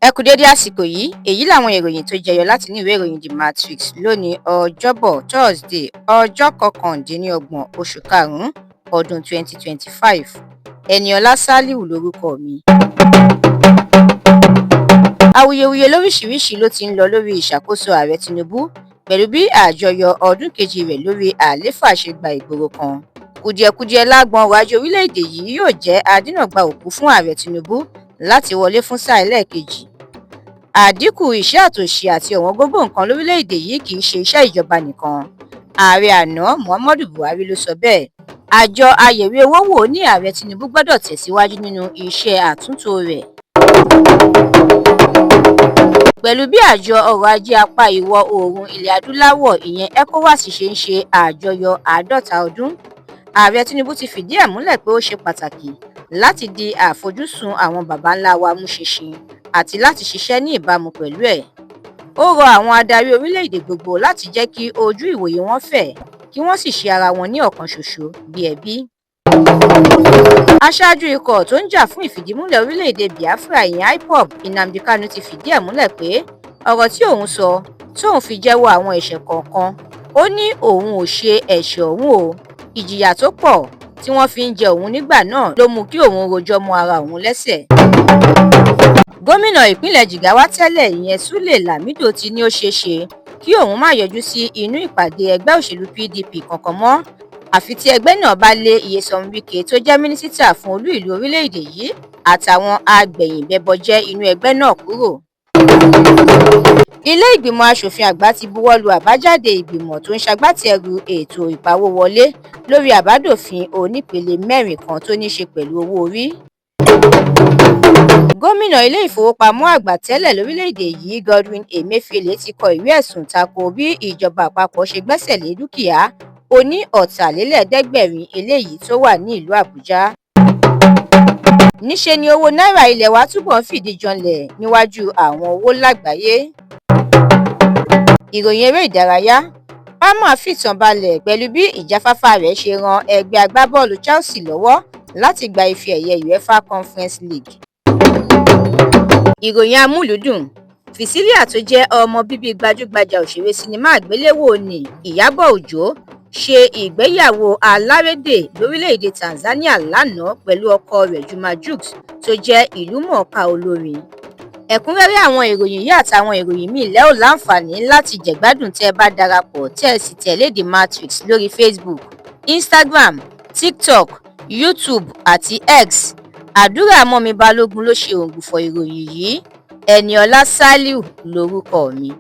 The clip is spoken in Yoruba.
Ẹ kú dédé àsìkò yìí, èyí làwọn ìròyìn tó jẹyọ láti inú ìwé ìròyìn TheMatrix lónìí Ọjọ́bọ̀ Thursday ọjọ́ 29 oṣù karùn-ún ọdún 2025. Ẹniọlá Sálíù lórúkọ mi. Awuyewuye lóríṣiríṣi ló ti ń lọ lórí ìṣàkóso ààrẹ Tinubu pẹ̀lú bí àjọyọ̀ ọdún kejì rẹ̀ lórí àlééfà ṣe gba ìgboro kan. Kùdìẹ̀kudiẹ lágbọn ọrọ̀ ajé orílẹ̀-èdè yìí yóò jẹ́ adínàgbà òkú fún ààrẹ Tinubu láti wọlé fún sáà ẹlẹ́ẹ̀kejì. Àdínkù iṣẹ́ àtòṣì àti ọ̀wọ́ngógó nǹkan lórílẹ̀-èdè yìí kì í ṣe iṣẹ́ ìjọba nìkan. Ààrẹ àná Muhammadu Buhari ló sọ bẹ́ẹ̀. Àjọ ayẹ̀wé owó wò ní ààrẹ Tinubu gbọ́dọ̀ tẹ̀síwájú nínú iṣẹ́ àtúntò rẹ̀. Pẹ̀lú bí àjọ ọrọ̀ ajé apá ìwọ̀ oòrùn ilẹ̀ adúláwọ̀ ìyẹn ECOWAS ṣe ń ṣe àjọyọ̀ 50 ọdún, ààrẹ Tinubu ti fìdí ẹ̀ múlẹ̀ pé ó ṣe pàtàkì láti di àfojúsùn àwọn baba ńlá wa mú ṣinṣin àti láti ṣiṣẹ́ ní ìbámu pẹ̀lú ẹ̀. Ó rọ àwọn adarí orílẹ̀-èdè gbogbo láti jẹ́ kí ojú ìwòye wọn fẹ̀ kí wọ́n sì ṣe ara wọn ní ọ̀kan ṣoṣo bí ẹbí. Aṣáájú ikọ̀ tó ń jà fún ìfìdímúlẹ̀ orílẹ̀-èdè Biafra ìyẹn IPOB Nnamdi Kanu ti fìdí ẹ̀ múlẹ̀ pé ọ̀rọ̀ tí òun sọ tóun fi jẹ́wọ́ àwọn ẹ̀ṣẹ̀ kọ̀ọ̀kan, ó ní òun ò ṣe ẹ̀ṣẹ̀ òun o, ìjìyà tó pọ̀ tí wọ́n fi ń jẹ òun nígbà náà ló mú kí òun rojọ́ mọ́ ara òun lẹ́sẹ̀. Gómìnà ìpínlẹ̀ Jigawa tẹ́lẹ̀ ìyẹn Sule Lamido ti ní ó ṣeé ṣe kí òun má yọjú sí inú ìpàdé ẹgbẹ́ òṣèlú PDP kankan mọ́ àfi tí ẹgbẹ́ náà bá lé Nyesom Wike tó jẹ́ mínísítà fún olú ìlú orílẹ̀-èdè yìí àtàwọn agbẹ̀yìnbẹbọjẹ́ inú ẹgbẹ́ náà kúrò. Ilé ìgbìmọ̀ aṣòfin àgbà ti buwọ́lu àbájáde ìgbìmọ̀ tó ń ṣagbátẹrù ètò ìpawówọlé lórí àbádòfin onípele 4 kan tó ní ṣe pẹ̀lú owó orí. Gómìnà ilé ìfowópamọ́ àgbà tẹ́lẹ̀ lórílẹ̀-èdè yìí Godwin Emefiele ti kọ ìwé ẹ̀sùn tako bí ìjọba àpapọ̀ ṣe gbẹ́sẹ̀ lé dúkìá oní ọ̀tàlélẹ́ẹ̀ẹ́dẹ́gbẹ̀rin eléyìí tó wà ní ìlú Àbújá. Níṣe ni owó náírà ilẹ̀ wa túbọ̀ ń fìdí janlẹ̀ níwájú àwọn owó lágbàáyé. Ìròyìn eré ìdárayá, Palmer fìtàn balẹ̀ pẹ̀lú bí ìjáfáfá rẹ̀ ṣe ran ẹgbẹ́ agbábọ́ọ̀lù Chelsea lọ́wọ́ láti gba ife ẹ̀yẹ UEFA Conference League. Ìròyìn amúlùúdùn, Fìsílíà tó jẹ́ ọmọ bíbí gbajúgbajà òṣèré sinimá àgbéléwò ní Ìyábọ̀ Òjó ṣe ìgbéyàwó alárédè lórílẹ̀-èdè Tanzania lánàá pẹ̀lú ọkọ rẹ̀ Juma Jux tó jẹ́ ìlúmọ̀ọ́ká olórin. Ẹ̀kúnrẹ́rẹ́ àwọn ìròyìn yìí àtàwọn ìròyìn míì lẹ́ ò láǹfààní láti jẹ̀gbádùn tẹ́ ẹ bá darapọ̀ tẹ́ ẹ sì tẹ̀lé TheMatrix lórí Facebook, Instagram, TikTok, YouTube àti X. Àdúrà mọ́mi Balógun ló ṣe òǹgbùfọ̀ ìròyìn yìí. Ẹniọlá Sálíù lórúkọ mi.